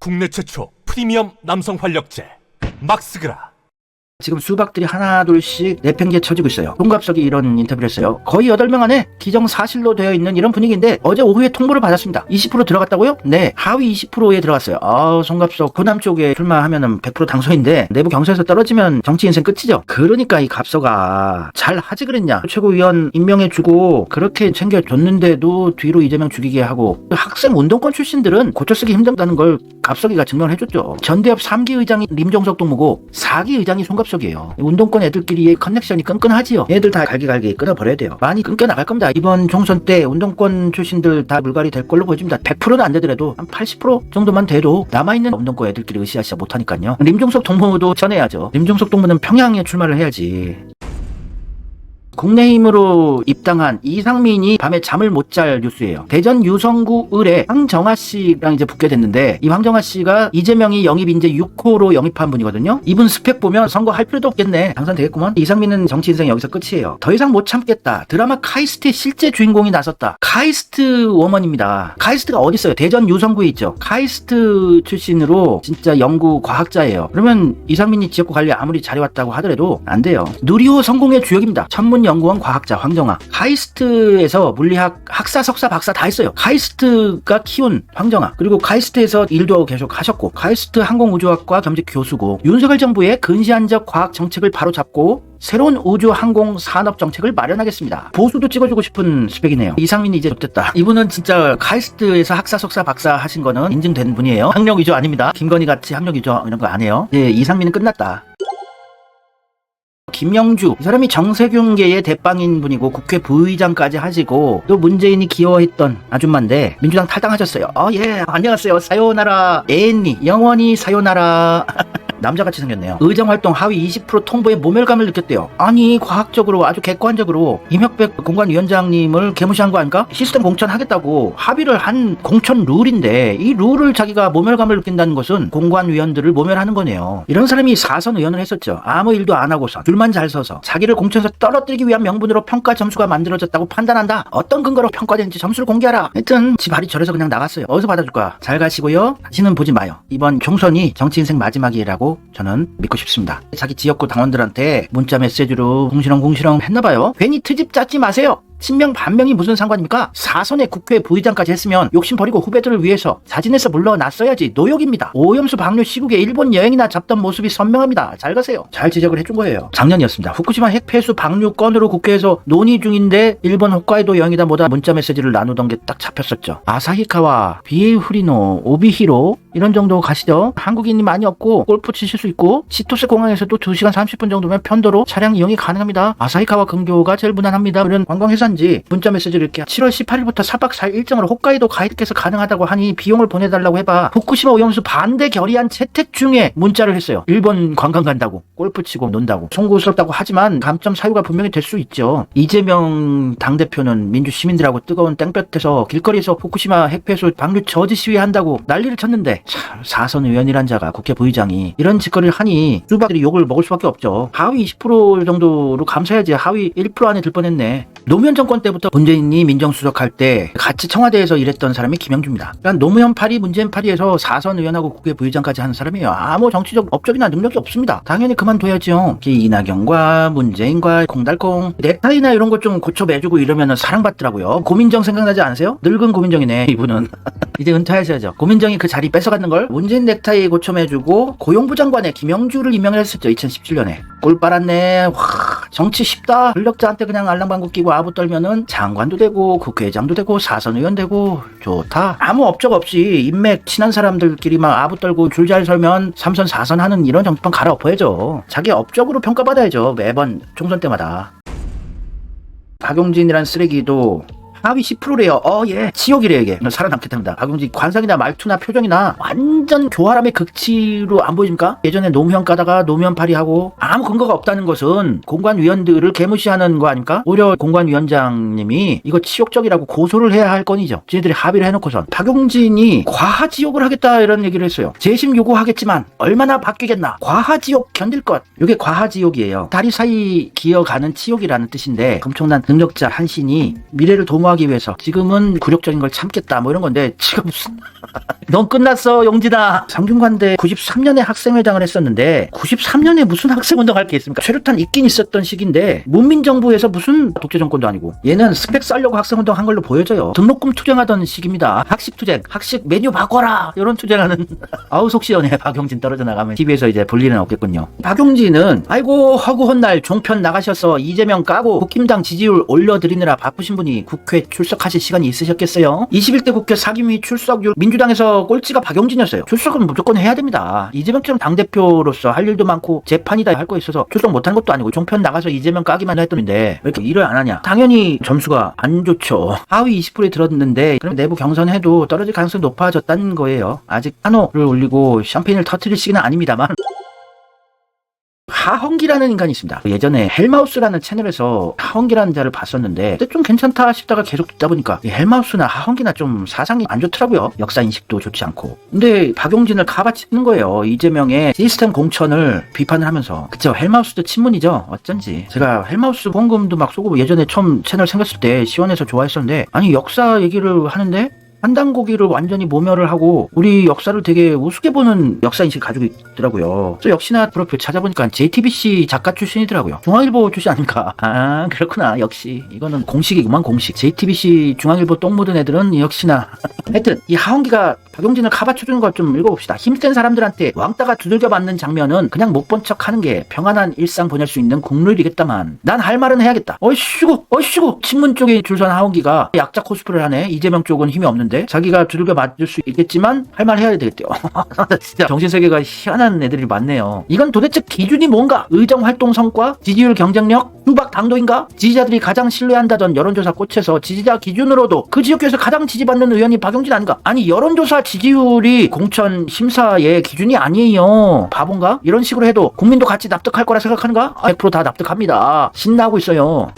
국내 최초 프리미엄 남성 활력제 막스그라. 지금 수박들이 하나둘씩 내팽개쳐지고 있어요. 송갑석이 이런 인터뷰를 했어요. 거의 8명 안에 기정사실로 되어 있는 이런 분위기인데 어제 오후에 통보를 받았습니다. 20% 들어갔다고요? 네, 하위 20%에 들어갔어요. 송갑석 호남 쪽에 출마하면은 100% 당선인데 내부 경선에서 떨어지면 정치 인생 끝이죠. 그러니까 이 갑서가 잘 하지 그랬냐. 최고위원 임명해주고 그렇게 챙겨줬는데도 뒤로 이재명 죽이게 하고, 학생 운동권 출신들은 고쳐 쓰기 힘들다는 걸 갑석이가 증명을 해줬죠. 전대협 3기 의장이 림종석 동무고 4기 의장이 송갑석이에요. 운동권 애들끼리의 커넥션이 끈끈하지요. 애들 다 갈기갈기 끊어버려야 돼요. 많이 끊겨 나갈 겁니다. 이번 총선 때 운동권 출신들 다 물갈이 될 걸로 보여집니다. 100%는 안 되더라도 한 80% 정도만 돼도 남아있는 운동권 애들끼리 으쌰으쌰 못하니까요. 림종석 동무도 전해야죠. 림종석 동무는 평양에 출마를 해야지. 국내힘으로 입당한 이상민이 밤에 잠을 못 잘 뉴스예요. 대전 유성구 을에 황정아 씨랑 이제 붙게 됐는데, 이 황정아 씨가 이재명이 영입 이제 6호로 영입한 분이거든요. 이분 스펙 보면 선거 할 필요도 없겠네, 당선되겠구먼. 이상민은 정치 인생 여기서 끝이에요. 더 이상 못 참겠다. 드라마 카이스트의 실제 주인공이 나섰다. 카이스트 워먼입니다. 카이스트가 어디 있어요? 대전 유성구에 있죠. 카이스트 출신으로 진짜 연구 과학자예요. 그러면 이상민이 지역구 관리 아무리 잘해왔다고 하더라도 안 돼요. 누리호 성공의 주역입니다. 천문연구원 과학자 황정아. 카이스트에서 물리학 학사, 석사, 박사 다 했어요. 카이스트가 키운 황정아. 그리고 카이스트에서 일도 계속 하셨고, 카이스트 항공우주학과 겸직 교수고, 윤석열 정부의 근시안적 과학 정책을 바로잡고 새로운 우주 항공 산업 정책을 마련하겠습니다. 보수도 찍어주고 싶은 스펙이네요. 이상민이 이제 좋됐다. 이분은 진짜 카이스트에서 학사, 석사, 박사 하신 거는 인증된 분이에요. 학력 위조 아닙니다. 김건희 같이 학력 위조 이런 거 안 해요. 예, 이상민은 끝났다. 김영주, 이 사람이 정세균계의 대빵인 분이고 국회 부의장까지 하시고 또 문재인이 기여했던 아줌마인데 민주당 탈당하셨어요. 예, 안녕하세요. 사요나라 애니, 영원히 사요나라. 남자같이 생겼네요. 의정활동 하위 20% 통보에 모멸감을 느꼈대요. 아니, 과학적으로 아주 객관적으로 임혁백 공관위원장님을 개무시한 거 아닙니까? 시스템 공천하겠다고 합의를 한 공천 룰인데 이 룰을 자기가 모멸감을 느낀다는 것은 공관위원들을 모멸하는 거네요. 이런 사람이 4선 의원을 했었죠. 아무 일도 안 하고서 줄만 잘 서서 자기를 공천에서 떨어뜨리기 위한 명분으로 평가 점수가 만들어졌다고 판단한다. 어떤 근거로 평가되는지 점수를 공개하라. 하여튼 지 발이 저래서 그냥 나갔어요. 어디서 받아줄까? 잘 가시고요. 다시는 보지 마요. 이번 총선이 정치 인생 마지막이라고 저는 믿고 싶습니다. 자기 지역구 당원들한테 문자 메시지로 궁시렁 했나봐요. 괜히 트집 짰지 마세요. 친명 반명이 무슨 상관입니까? 4선의 국회 부의장까지 했으면 욕심 버리고 후배들을 위해서 자진해서 물러났어야지. 노역입니다. 오염수 방류 시국에 일본 여행이나 잡던 모습이 선명합니다. 잘 가세요. 잘 지적을 해준 거예요. 작년이었습니다. 후쿠시마 핵폐수 방류 건으로 국회에서 논의 중인데 일본 홋카이도 여행이다 뭐다 문자 메시지를 나누던 게 딱 잡혔었죠. 아사히카와 비에이후리노, 오비히로 이런 정도 가시죠. 한국인이 많이 없고 골프 치실 수 있고 치토세 공항에서도 2시간 30분 정도면 편도로 차량 이용이 가능합니다. 아사히카와 근교가 제일 무난합니다. 이런 관광회사인지 문자 메시지를 이렇게 7월 18일부터 4박 4일 일정으로 홋카이도 가이드께서 가능하다고 하니 비용을 보내달라고 해봐. 후쿠시마 오염수 반대 결의안 채택 중에 문자를 했어요. 일본 관광 간다고, 골프 치고 논다고. 송구스럽다고 하지만 감점 사유가 분명히 될 수 있죠. 이재명 당대표는 민주 시민들하고 뜨거운 땡볕에서 길거리에서 후쿠시마 핵폐수 방류 저지 시위한다고 난리를 쳤는데, 참 4선 의원이란 자가 국회 부의장이 이런 짓거리를 하니 수박들이 욕을 먹을 수밖에 없죠. 하위 20% 정도로 감사해야지. 하위 1% 안에 들 뻔했네. 노무현 정권 때부터 문재인이 민정수석할 때 같이 청와대에서 일했던 사람이 김영주입니다. 그러니까 노무현 파리, 문재인 파리에서 4선 의원하고 국회 부의장까지 하는 사람이에요. 아무 정치적 업적이나 능력이 없습니다. 당연히 그만둬야죠. 이낙연과 문재인과 콩달콩 넥타이나 이런 것 좀 고쳐 매주고 이러면 사랑받더라고요. 고민정 생각나지 않으세요? 늙은 고민정이네 이분은. 이제 은퇴하셔야죠. 고민정이 그 자리 뺏어갔는 걸 문재인 넥타이 고쳐 매주고 고용부 장관에 김영주를 임명했었죠. 2017년에. 꿀 빨았네. 와, 정치 쉽다. 권력자한테 그냥 알랑방구 끼고 아부 떨면은 장관도 되고 국회의장도 되고 4선 의원 되고 좋다. 아무 업적 없이 인맥 친한 사람들끼리 막 아부 떨고 줄 잘 설면 3선 4선 하는 이런 정치판 갈아엎어야죠. 자기 업적으로 평가받아야죠. 매번 총선 때마다. 박용진이란 쓰레기도 하위 10%래요. 예. 치욕이래요, 이게. 살아남겠답니다. 박용진 관상이나 말투나 표정이나 완전 교활함의 극치로 안 보여집니까? 예전에 노무현 까다가 노무현 파리하고 아무 근거가 없다는 것은 공관위원들을 개무시하는 거 아닙니까? 오히려 공관위원장님이 이거 치욕적이라고 고소를 해야 할 건이죠. 쟤들이 합의를 해놓고선. 박용진이 과하지욕을 하겠다 이런 얘기를 했어요. 재심 요구하겠지만 얼마나 바뀌겠나. 과하지욕 견딜 것. 이게 과하지욕이에요. 다리 사이 기어가는 치욕이라는 뜻인데, 엄청난 능력자 한신이 미래를 도모하는 보호하기 위해서 지금은 굴욕적인 걸 참겠다 뭐 이런 건데 지금 무슨 넌 끝났어 용진아. 상중관대 93년에 학생회장을 했었는데 93년에 무슨 학생운동할 게 있습니까? 최루탄 있긴 있었던 시기인데 문민정부에서 무슨 독재정권도 아니고 얘는 스펙 쌓려고 학생운동 한 걸로 보여져요. 등록금 투쟁하던 시기입니다. 학식 투쟁, 학식 메뉴 바꿔라 이런 투쟁하는 아우 속 시원해. 박용진 떨어져 나가면 TV에서 이제 볼 일은 없겠군요. 박용진은 아이고 허구헌 날 종편 나가셔서 이재명 까고 국힘당 지지율 올려드리느라 바쁘신 분이 국회 출석하실 시간이 있으셨겠어요? 21대 국회 상임위 출석률 민주당에서 꼴찌가 박용진이었어요. 출석은 무조건 해야 됩니다. 이재명처럼 당대표로서 할 일도 많고 재판이다 할 거 있어서 출석 못한 것도 아니고 종편 나가서 이재명 까기만 했더니데 왜 이렇게 일을 안 하냐. 당연히 점수가 안 좋죠. 하위 20%에 들었는데 그럼 내부 경선해도 떨어질 가능성이 높아졌다는 거예요. 아직 한호를 올리고 샴페인을 터뜨릴 시기는 아닙니다만 하헌기라는 인간이 있습니다. 예전에 헬마우스라는 채널에서 하헌기라는 자를 봤었는데 그때 좀 괜찮다 싶다가 계속 듣다 보니까 헬마우스나 하헌기나 좀 사상이 안 좋더라고요. 역사 인식도 좋지 않고. 근데 박용진을 가바치는 거예요. 이재명의 시스템 공천을 비판을 하면서. 그쵸, 헬마우스도 친문이죠. 어쩐지 제가 헬마우스 후원금도 막 쏘고 예전에 처음 채널 생겼을 때 시원해서 좋아했었는데 아니 역사 얘기를 하는데 한당고기를 완전히 모멸을 하고 우리 역사를 되게 우습게 보는 역사인식을 가지고 있더라고요. 그래서 역시나 프로필 찾아보니까 JTBC 작가 출신이더라고요. 중앙일보 출신 아닙니까? 아 그렇구나. 역시 이거는 공식이구만. 공식. JTBC 중앙일보 똥 묻은 애들은 역시나 하여튼 이 하헌기가 박용진을 카바쳐주는 걸 좀 읽어봅시다. 힘센 사람들한테 왕따가 두들겨 맞는 장면은 그냥 못 본 척 하는 게 평안한 일상 보낼 수 있는 국룰이겠다만 난 할 말은 해야겠다. 어이씨구 친문 쪽에 줄선 하헌기가 약자 코스프레를 하네. 이재명 쪽은 힘이 없는데 자기가 두들겨 맞을 수 있겠지만 할 말 해야 되겠대요. 진짜 정신세계가 희한한 애들이 많네요. 이건 도대체 기준이 뭔가? 의정활동 성과? 지지율 경쟁력? 후박 당도인가? 지지자들이 가장 신뢰한다던 여론조사 꽃에서 지지자 기준으로도 그 지역구에서 가장 지지받는 의원이 박용진 아닌가? 아니 여론조사 지지율이 공천 심사의 기준이 아니에요. 바본가? 이런 식으로 해도 국민도 같이 납득할 거라 생각하는가? 100% 다 납득합니다. 신나고 있어요.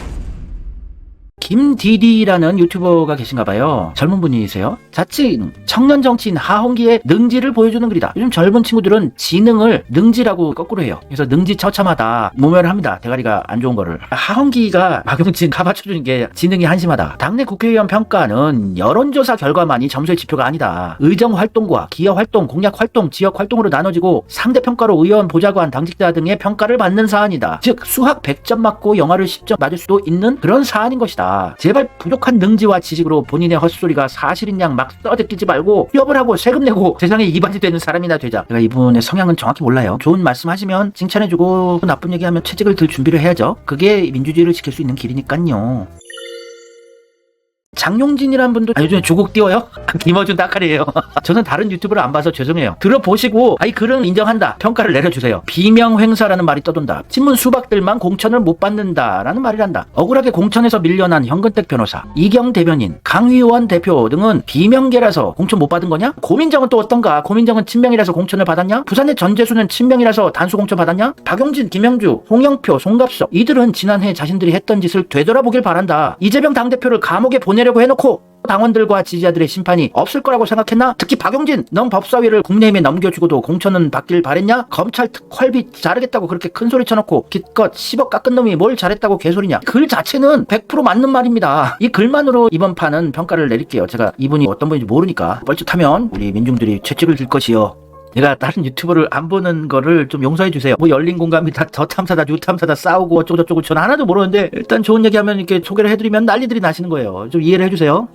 김디디라는 유튜버가 계신가봐요. 젊은 분이세요. 자칭 청년 정치인 하헌기의 능지를 보여주는 글이다. 요즘 젊은 친구들은 지능을 능지라고 거꾸로 해요. 그래서 능지 처참하다 모멸을 합니다. 대가리가 안 좋은 거를. 하헌기가 박용진 가바쳐주는 게 지능이 한심하다. 당내 국회의원 평가는 여론조사 결과만이 점수의 지표가 아니다. 의정활동과 기여활동, 공약활동, 지역활동으로 나눠지고 상대평가로 의원, 보좌관, 당직자 등의 평가를 받는 사안이다. 즉 수학 100점 맞고 영어를 10점 맞을 수도 있는 그런 사안인 것이다. 제발 부족한 능지와 지식으로 본인의 헛소리가 사실인 양 막 써대끼지 말고 휴업을 하고 세금 내고 세상에 이반이 되는 사람이나 되자. 제가 이분의 성향은 정확히 몰라요. 좋은 말씀하시면 칭찬해주고 나쁜 얘기하면 채찍을 들 준비를 해야죠. 그게 민주주의를 지킬 수 있는 길이니까요. 장용진이란 분도 요즘에 조국 띄워요? 김어준 따칼이에요. 저는 다른 유튜브를 안 봐서 죄송해요. 들어보시고 글은 인정한다. 평가를 내려주세요. 비명횡사라는 말이 떠돈다. 친문 수박들만 공천을 못 받는다라는 말이란다. 억울하게 공천에서 밀려난 현근택 변호사, 이경 대변인, 강의원 대표 등은 비명계라서 공천 못 받은 거냐? 고민정은 또 어떤가? 고민정은 친명이라서 공천을 받았냐? 부산의 전재수는 친명이라서 단수 공천 받았냐? 박용진, 김영주, 홍영표, 송갑석 이들은 지난해 자신들이 했던 짓을 되돌아보길 바란다. 이재명 당대표를 감옥에 보내려고 해놓고 당원들과 지지자들의 심판이 없을 거라고 생각했나? 특히 박용진, 넌 법사위를 국민의힘에 넘겨주고도 공천은 받길 바랬냐? 검찰 특활비 자르겠다고 그렇게 큰 소리 쳐놓고 기껏 10억 깎은 놈이 뭘 잘했다고 개소리냐? 글 자체는 100% 맞는 말입니다. 이 글만으로 이번 판은 평가를 내릴게요. 제가 이분이 어떤 분인지 모르니까 뻘짓하면 우리 민중들이 채찍을 들 것이요. 내가 다른 유튜버를 안 보는 거를 좀 용서해 주세요. 뭐 열린 공감이 다 저탐사다 유탐사다 싸우고 어쩌고저쩌고 저는 하나도 모르는데 일단 좋은 얘기하면 이렇게 소개를 해드리면 난리들이 나시는 거예요. 좀 이해를 해주세요.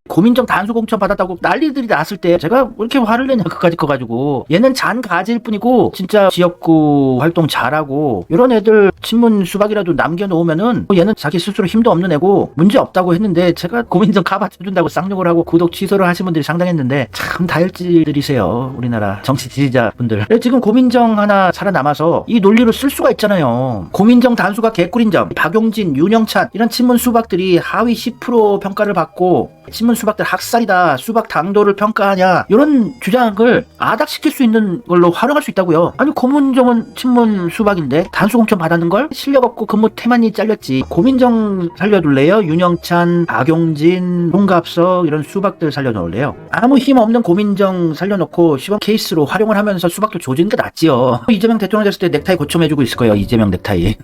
고민정 단수 공천 받았다고 난리들이 났을 때 제가 왜 이렇게 화를 내냐 그까짓 거 가지고. 얘는 잔가지일 뿐이고 진짜 지역구 활동 잘하고 이런 애들 친문 수박이라도 남겨놓으면은 얘는 자기 스스로 힘도 없는 애고 문제 없다고 했는데 제가 고민정 가봐쳐준다고 쌍욕을 하고 구독 취소를 하신 분들이 상당했는데 참 다혈질들이세요. 우리나라 정치 지지자분들. 지금 고민정 하나 살아남아서 이 논리를 쓸 수가 있잖아요. 고민정 단수가 개꿀인 점, 박용진, 윤영찬 이런 친문 수박들이 하위 10% 평가를 받고 친문 친문 수박들 학살이다, 수박 당도를 평가하냐, 이런 주장을 아닥시킬 수 있는 걸로 활용할 수 있다고요. 아니 고민정은 친문 수박인데 단수 공천 받았는 걸 실력 없고 근무 태만이 잘렸지. 고민정 살려둘래요? 윤영찬, 박용진, 송갑석 이런 수박들 살려놓을래요? 아무 힘 없는 고민정 살려놓고 시범 케이스로 활용을 하면서 수박도 조지는 게 낫지요. 이재명 대통령 됐을 때 넥타이 고쳐매주고 있을 거예요. 이재명 넥타이.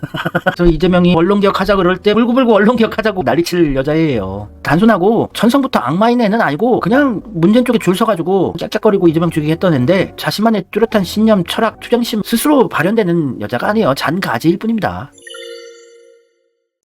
그래서 이재명이 언론개혁하자 그럴 때 울고불고 언론개혁하자고 난리칠 여자예요. 단순하고 천성부터 악마인 애는 아니고 그냥 문재인 쪽에 줄 서가지고 짝짝거리고 이재명 죽이게 했던 애인데 자신만의 뚜렷한 신념, 철학, 투쟁심 스스로 발현되는 여자가 아니에요. 잔가지일 뿐입니다.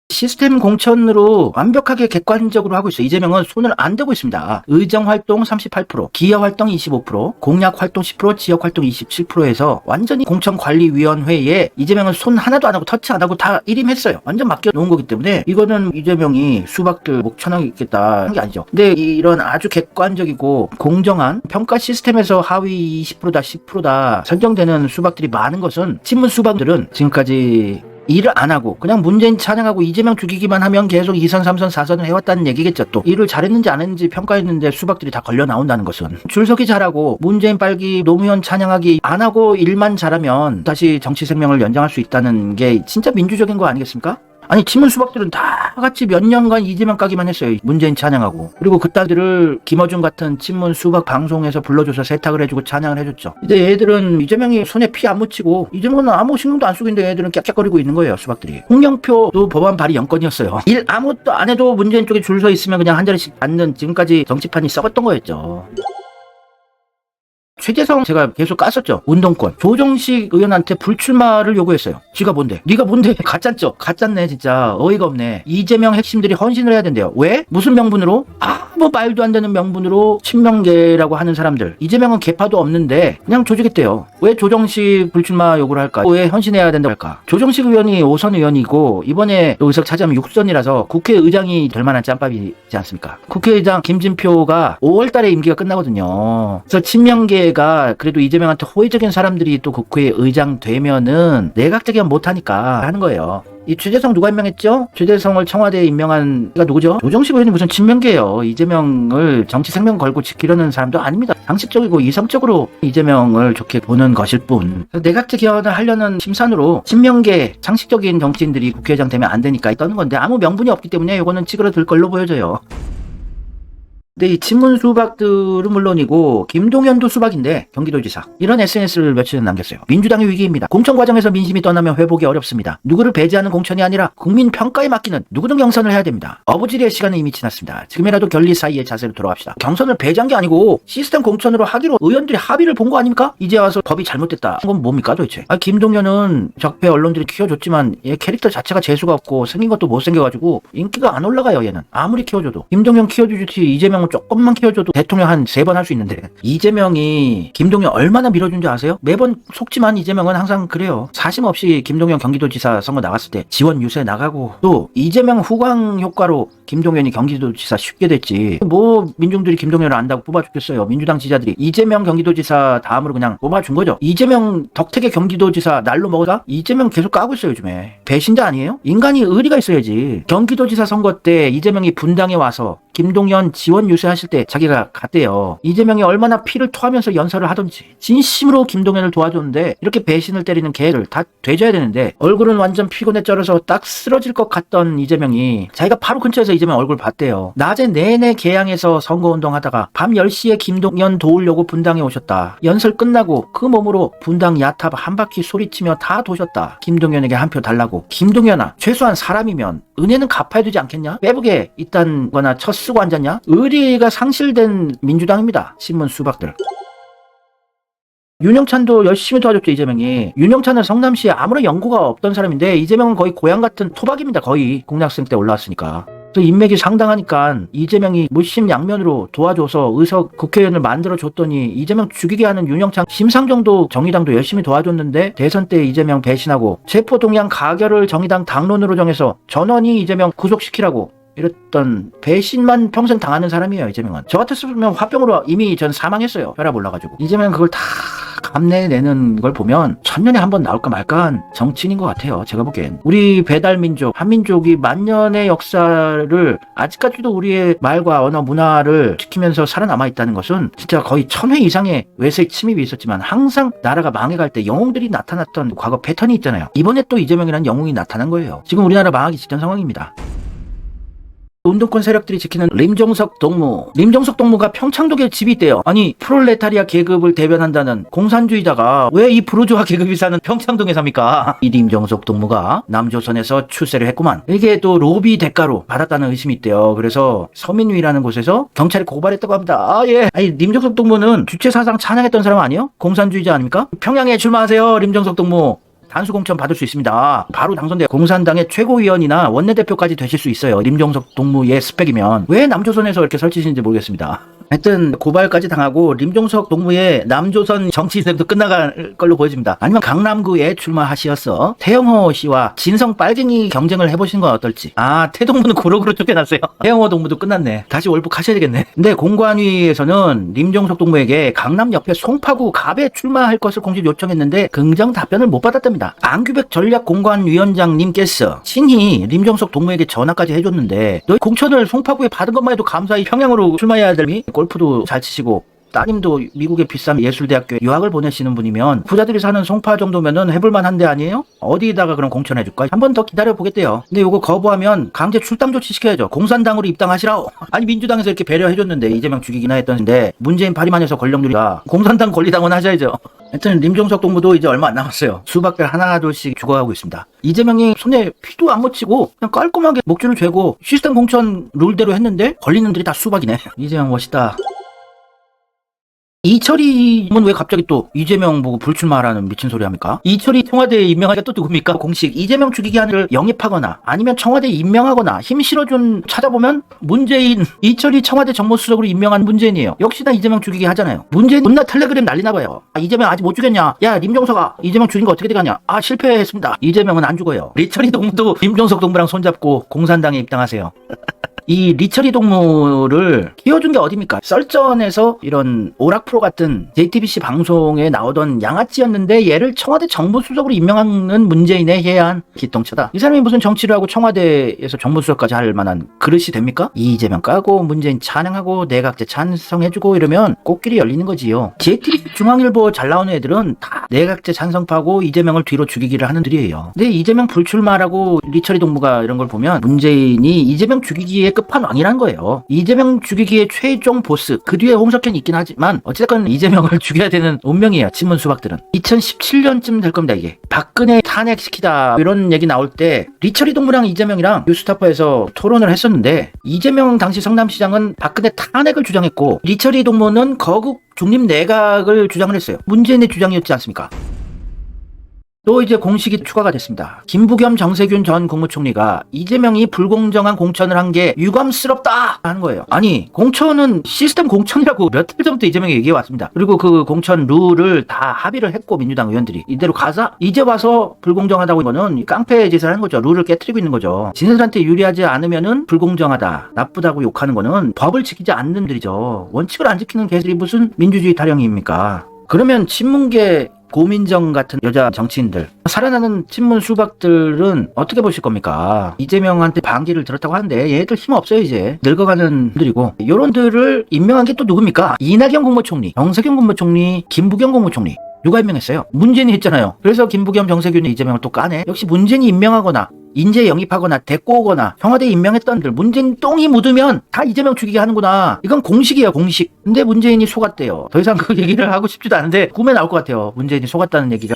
시스템 공천으로 완벽하게 객관적으로 하고 있어요. 이재명은 손을 안 대고 있습니다. 의정활동 38%, 기여활동 25%, 공약활동 10%, 지역활동 27%에서 완전히 공천관리위원회에 이재명은 손 하나도 안 하고 터치 안 하고 다 일임했어요. 완전 맡겨놓은 거기 때문에 이거는 이재명이 수박들 목 쳐나게 있겠다 한 게 아니죠. 근데 이런 아주 객관적이고 공정한 평가 시스템에서 하위 20%다 10%다 선정되는 수박들이 많은 것은 친문 수박들은 지금까지 일을 안 하고 그냥 문재인 찬양하고 이재명 죽이기만 하면 계속 2선, 3선, 4선을 해왔다는 얘기겠죠. 또 일을 잘했는지 안 했는지 평가했는데 수박들이 다 걸려 나온다는 것은 줄서기 잘하고 문재인 빨기, 노무현 찬양하기 안 하고 일만 잘하면 다시 정치 생명을 연장할 수 있다는 게 진짜 민주적인 거 아니겠습니까? 아니 친문 수박들은 다 같이 몇 년간 이재명 까기만 했어요. 문재인 찬양하고. 그리고 그따들을 김어준 같은 친문 수박 방송에서 불러줘서 세탁을 해주고 찬양을 해줬죠. 이제 얘들은 이재명이 손에 피 안 묻히고 이재명은 아무 신경도 안 쓰고 있는데 얘들은 깍깍거리고 있는 거예요. 수박들이. 홍영표도 법안 발의 연건이었어요. 일 아무것도 안 해도 문재인 쪽에 줄 서 있으면 그냥 한 자리씩 받는 지금까지 정치판이 썩었던 거였죠. 최재성 제가 계속 깠었죠. 운동권. 조정식 의원한테 불출마를 요구했어요. 지가 뭔데? 네가 뭔데? 가짜죠. 가짜네 진짜. 어이가 없네. 이재명 핵심들이 헌신을 해야 된대요. 왜? 무슨 명분으로? 아무 말도 안 되는 명분으로 친명계라고 하는 사람들. 이재명은 계파도 없는데 그냥 조직했대요. 왜 조정식 불출마 요구를 할까? 왜 헌신해야 된다고 할까? 조정식 의원이 5선 의원이고 이번에 의석 차지하면 6선이라서 국회의장이 될 만한 짬밥이지 않습니까? 국회의장 김진표가 5월달에 임기가 끝나거든요. 그래서 친명계 가 그래도 이재명한테 호의적인 사람들이 또 국회의장 되면은 내각제기만 못하니까 하는 거예요. 이 최재성 누가 임명했죠? 최재성을 청와대에 임명한 가 누구죠? 조정식 의원이 무슨 친명계예요. 이재명을 정치 생명 걸고 지키려는 사람도 아닙니다. 상식적이고 이성적으로 이재명을 좋게 보는 것일 뿐. 내각제 개헌을 하려는 심산으로 친명계 상식적인 정치인들이 국회의장 되면 안 되니까 떠는 건데 아무 명분이 없기 때문에 이거는 찌그러들 걸로 보여져요. 근데 이 친문 수박들은 물론이고 김동연도 수박인데 경기도지사 이런 SNS를 며칠 남겼어요. 민주당의 위기입니다. 공천 과정에서 민심이 떠나면 회복이 어렵습니다. 누구를 배제하는 공천이 아니라 국민 평가에 맡기는 누구든 경선을 해야 됩니다. 어부지리의 시간은 이미 지났습니다. 지금이라도 결리 사이의 자세로 돌아갑시다. 경선을 배제한 게 아니고 시스템 공천으로 하기로 의원들이 합의를 본 거 아닙니까? 이제 와서 법이 잘못됐다. 그건 뭡니까 도대체? 김동연은 적폐 언론들이 키워줬지만 얘 캐릭터 자체가 재수가 없고 생긴 것도 못생겨가지고 인기가 안 올라가요. 얘는 아무리 키워줘도. 김동연 키워주지 이재명 조금만 키워줘도 대통령 한 3번 할 수 있는데 이재명이 김동연 얼마나 밀어준지 아세요? 매번 속지만 이재명은 항상 그래요. 사심 없이 김동연 경기도지사 선거 나갔을 때 지원 유세 나가고 또 이재명 후광 효과로 김동연이 경기도지사 쉽게 됐지. 뭐 민중들이 김동연을 안다고 뽑아줬겠어요. 민주당 지지자들이 이재명 경기도지사 다음으로 그냥 뽑아준 거죠. 이재명 덕택의 경기도지사 날로 먹어가? 이재명 계속 까고 있어요 요즘에. 배신자 아니에요? 인간이 의리가 있어야지. 경기도지사 선거 때 이재명이 분당에 와서 김동연 지원 유세하실 때 자기가 갔대요. 이재명이 얼마나 피를 토하면서 연설을 하던지 진심으로 김동연을 도와줬는데 이렇게 배신을 때리는 개를 다 되줘야 되는데 얼굴은 완전 피곤에 쩔어서 딱 쓰러질 것 같던 이재명이 자기가 바로 근처에서 이재명 얼굴 봤대요. 낮에 내내 개항에서 선거운동하다가 밤 10시에 김동연 도우려고 분당에 오셨다. 연설 끝나고 그 몸으로 분당 야탑 한 바퀴 소리치며 다 도셨다. 김동연에게 한 표 달라고. 김동연아, 최소한 사람이면 은혜는 갚아야 되지 않겠냐? 빼북에 있단 거나 첫 쓰고 앉았냐? 의리가 상실된 민주당입니다. 신문 수박들. 윤영찬도 열심히 도와줬죠. 이재명이. 윤영찬은 성남시에 아무런 연고가 없던 사람인데 이재명은 거의 고향 같은 토박입니다. 거의 공약생 때 올라왔으니까. 그래서 인맥이 상당하니까 이재명이 물심양면으로 도와줘서 의석 국회의원을 만들어줬더니 이재명 죽이게 하는 윤영찬 심상정도 정의당도 열심히 도와줬는데 대선 때 이재명 배신하고 체포동의안 가결을 정의당 당론으로 정해서 전원이 이재명 구속시키라고 이랬던 배신만 평생 당하는 사람이에요. 이재명은. 저 같았으면 화병으로 이미 전 사망했어요. 혈압 올라가지고. 이재명은 그걸 다 감내 내는 걸 보면 천년에 한 번 나올까 말까한 정치인인 것 같아요. 제가 보기엔. 우리 배달민족, 한민족이 만년의 역사를 아직까지도 우리의 말과 언어, 문화를 지키면서 살아남아 있다는 것은 진짜 거의 1000회 이상의 외세 침입이 있었지만 항상 나라가 망해갈 때 영웅들이 나타났던 과거 패턴이 있잖아요. 이번에 또 이재명이라는 영웅이 나타난 거예요. 지금 우리나라 망하기 직전 상황입니다. 운동권 세력들이 지키는 림종석 동무. 림종석 동무가 평창동에 집이 있대요. 아니 프롤레타리아 계급을 대변한다는 공산주의자가 왜 이 부르주아 계급이 사는 평창동에 삽니까? 이 림종석 동무가 남조선에서 출세를 했구만. 이게 또 로비 대가로 받았다는 의심이 있대요. 그래서 서민위라는 곳에서 경찰이 고발했다고 합니다. 아니 림종석 동무는 주체사상 찬양했던 사람 아니에요? 공산주의자 아닙니까? 평양에 출마하세요 림종석 동무. 단수 공천 받을 수 있습니다. 바로 당선돼 공산당의 최고위원이나 원내대표까지 되실 수 있어요. 림종석 동무의 스펙이면. 왜 남조선에서 이렇게 설치시는지 모르겠습니다. 하여튼 고발까지 당하고 림종석 동무의 남조선 정치 인생도 끝나갈 걸로 보여집니다. 아니면 강남구에 출마하시어서 태영호 씨와 진성 빨갱이 경쟁을 해보시는 건 어떨지. 태동무는 고록으로 쫓겨났어요. 태영호 동무도 끝났네. 다시 월북하셔야 되겠네. 근데 공관위에서는 림종석 동무에게 강남 옆에 송파구 갑에 출마할 것을 공식 요청했는데 긍정 답변을 못 받았답니다. 안규백 전략공관위원장님께서 친히 림종석 동무에게 전화까지 해줬는데 너 공천을 송파구에 받은 것만 해도 감사히 평양으로 출마해야 되니? 골프도 잘 치시고 따님도 미국의 비싼 예술대학교에 유학을 보내시는 분이면 부자들이 사는 송파 정도면은 해볼만 한데 아니에요? 어디다가 그럼 공천해줄까? 한 번 더 기다려보겠대요. 근데 요거 거부하면 강제 출당 조치 시켜야죠. 공산당으로 입당하시라오. 아니 민주당에서 이렇게 배려해줬는데 이재명 죽이기나 했던데 문재인 파리만에서 권력누리가 공산당 권리당원 하셔야죠. 하여튼 림종석 동무도 이제 얼마 안 남았어요. 수박들 하나둘씩 죽어가고 있습니다. 이재명이 손에 피도 안 묻히고 그냥 깔끔하게 목줄을 죄고 시스템 공천 룰대로 했는데 걸리는 들이 다 수박이네. 이재명 멋있다. 이철이는 왜 갑자기 또 이재명 보고 불출마하라는 미친 소리 합니까? 이철이 청와대에 임명하기가 또 누굽니까? 공식 이재명 죽이기 하나를 영입하거나 아니면 청와대에 임명하거나 힘 실어준 찾아보면 문재인, 이철이 청와대 정무수석으로 임명한 문재인이에요. 역시나 이재명 죽이기 하잖아요. 문재인 존나 텔레그램 난리나 봐요. 이재명 아직 못 죽였냐? 야 림종석아 이재명 죽인 거 어떻게 돼가냐? 실패했습니다. 이재명은 안 죽어요. 리철이 동무도 림종석 동무랑 손잡고 공산당에 입당하세요. 이 리처리 동무를 키워준 게 어딥니까? 썰전에서 이런 오락 프로 같은 JTBC 방송에 나오던 양아치였는데 얘를 청와대 정무수석으로 임명하는 문재인의 해안 기똥차다. 이 사람이 무슨 정치를 하고 청와대에서 정무수석까지 할 만한 그릇이 됩니까? 이재명 까고 문재인 찬양하고 내각제 찬성해주고 이러면 꽃길이 열리는 거지요. JTBC 중앙일보 잘 나오는 애들은 다 내각제 찬성파고 이재명을 뒤로 죽이기를 하는 들이에요. 근데 이재명 불출마라고 리처리 동무가 이런 걸 보면 문재인이 이재명 죽이기에 끝판왕이란 거예요. 이재명 죽이기의 최종 보스, 그 뒤에 홍석현이 있긴 하지만 어쨌든 이재명을 죽여야 되는 운명이에요. 친문 수박들은. 2017년쯤 될 겁니다. 이게 박근혜 탄핵시키다 이런 얘기 나올 때 리처리 동무랑 이재명이랑 뉴스타파에서 토론을 했었는데 이재명 당시 성남시장은 박근혜 탄핵을 주장했고 리처리 동무는 거국 중립 내각을 주장을 했어요. 문재인의 주장이었지 않습니까? 또 이제 공식이 추가가 됐습니다. 김부겸 정세균 전 국무총리가 이재명이 불공정한 공천을 한 게 유감스럽다 하는 거예요. 아니 공천은 시스템 공천이라고 몇 달 전부터 이재명이 얘기해 왔습니다. 그리고 그 공천 룰을 다 합의를 했고 민주당 의원들이 이대로 가자 이제 와서 불공정하다고 이거는 깡패 짓을 하는 거죠. 룰을 깨트리고 있는 거죠. 지네들한테 유리하지 않으면은 불공정하다 나쁘다고 욕하는 거는 법을 지키지 않는 들이죠. 원칙을 안 지키는 개들이 무슨 민주주의 타령입니까? 그러면 친문계 고민정 같은 여자 정치인들, 살아나는 친문 수박들은 어떻게 보실 겁니까? 이재명한테 반기를 들었다고 하는데 얘들 힘 없어요. 이제 늙어가는 분들이고 요런들을 임명한 게 또 누굽니까? 이낙연 국무총리, 정세균 국무총리, 김부겸 국무총리. 누가 임명했어요? 문재인이 했잖아요. 그래서 김부겸, 정세균이 이재명을 또 까네. 역시 문재인이 임명하거나 인재 영입하거나 데리고 오거나 청와대에 임명했던 들 문재인 똥이 묻으면 다 이재명 죽이게 하는구나. 이건 공식이에요. 공식. 근데 문재인이 속았대요. 더 이상 그 얘기를 하고 싶지도 않은데 꿈에 나올 것 같아요. 문재인이 속았다는 얘기가.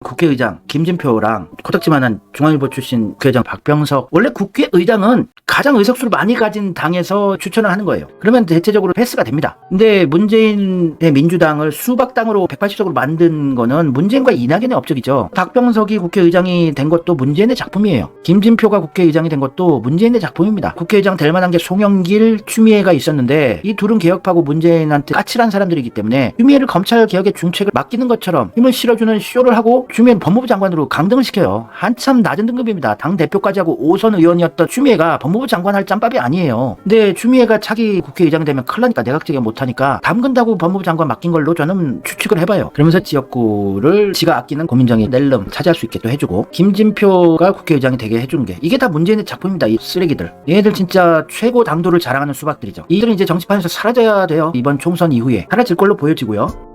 국회의장 김진표랑 코딱지만한 중앙일보 출신 국회의장 박병석. 원래 국회의장은 가장 의석수를 많이 가진 당에서 추천을 하는 거예요. 그러면 대체적으로 패스가 됩니다. 근데 문재인의 민주당을 수박당으로 180석으로 만든 거는 문재인과 이낙연의 업적이죠. 박병석이 국회의장이 된 것도 문재인의 작품이에요. 김진표가 국회의장이 된 것도 문재인의 작품입니다. 국회의장 될 만한 게 송영길, 추미애가 있었는데 이 둘은 개혁하고 문재인한테 까칠한 사람들이기 때문에 추미애를 검찰 개혁의 중책을 맡기는 것처럼 힘을 실어주는 쇼를 하고 추미애는 법무부 장관으로 강등을 시켜요. 한참 낮은 등급입니다. 당대표까지 하고 5선 의원이었던 추미애가 법무부 장관 할 짬밥이 아니에요. 근데 추미애가 차기 국회의장 되면 큰일 나니까 내각제가 못하니까 담근다고 법무부 장관 맡긴 걸로 저는 추측을 해봐요. 그러면서 지역구를 지가 아끼는 고민정이 낼름 차지할 수 있게 또 해주고 김진표가 국회의장이 되게 해준 게 이게 다 문재인의 작품입니다. 이 쓰레기들. 얘네들 진짜 최고 당도를 자랑하는 수박들이죠. 이들은 이제 정치판에서 사라져야 돼요. 이번 총선 이후에 사라질 걸로 보여지고요.